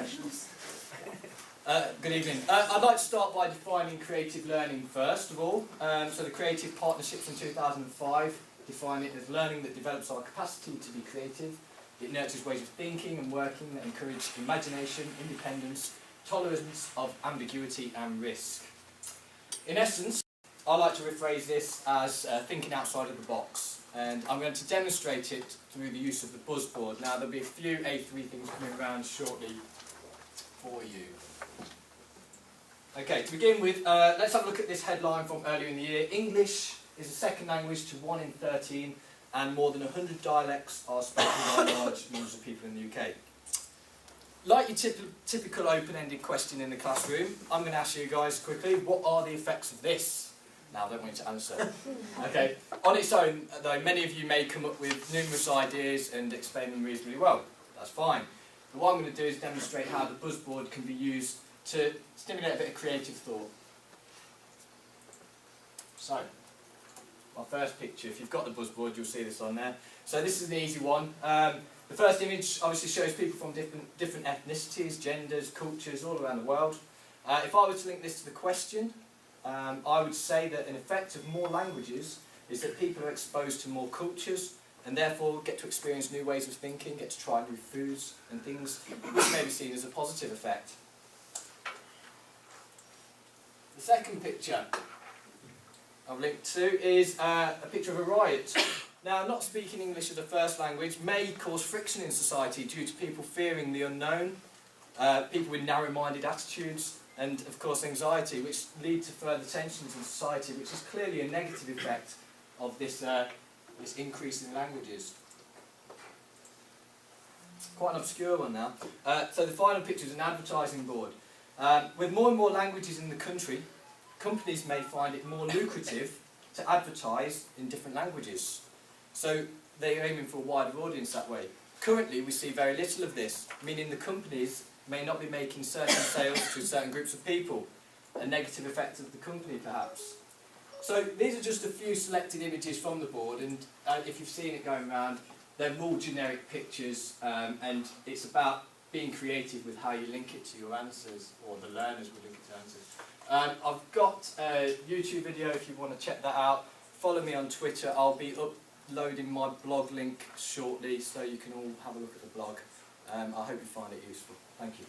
professionals. Good evening. I'd like to start by defining creative learning first of all. So the Creative Partnerships in 2005 define it as learning that develops our capacity to be creative. It nurtures ways of thinking and working that encourage imagination, independence, tolerance of ambiguity and risk. In essence, I like to rephrase this as thinking outside of the box, and I'm going to demonstrate it through the use of the buzzboard. Now there'll be a few A3 things coming around shortly for you. Okay, to begin with, let's have a look at this headline from earlier in the year. English is a second language to 1 in 13, and more than 100 dialects are spoken by large numbers of people in the UK. Like your typical open-ended question in the classroom, I'm going to ask you guys quickly, what are the effects of this? Now, I don't want you to answer. Okay. On its own, though, many of you may come up with numerous ideas and explain them reasonably well. That's fine. But what I'm going to do is demonstrate how the buzzboard can be used to stimulate a bit of creative thought. So, my first picture, if you've got the buzzboard, you'll see this on there. So this is an easy one. The first image obviously shows people from different ethnicities, genders, cultures, all around the world. If I were to link this to the question, I would say that an effect of more languages is that people are exposed to more cultures and therefore get to experience new ways of thinking, get to try new foods and things, which may be seen as a positive effect. The second picture I've linked to is a picture of a riot. Now, not speaking English as a first language may cause friction in society due to people fearing the unknown, people with narrow-minded attitudes, and of course anxiety, which lead to further tensions in society, which is clearly a negative effect of this increase in languages. Quite an obscure one now. So the final picture is an advertising board. With more and more languages in the country, companies may find it more lucrative to advertise in different languages. So they're aiming for a wider audience that way. Currently we see very little of this, meaning the companies may not be making certain sales to certain groups of people, a negative effect of the company perhaps. So these are just a few selected images from the board, and if you've seen it going around, they're all generic pictures, and it's about being creative with how you link it to your answers, or the learners will link it to answers. I've got a YouTube video if you want to check that out. Follow me on Twitter. I'll be uploading my blog link shortly so you can all have a look at the blog. I hope you find it useful. Thank you.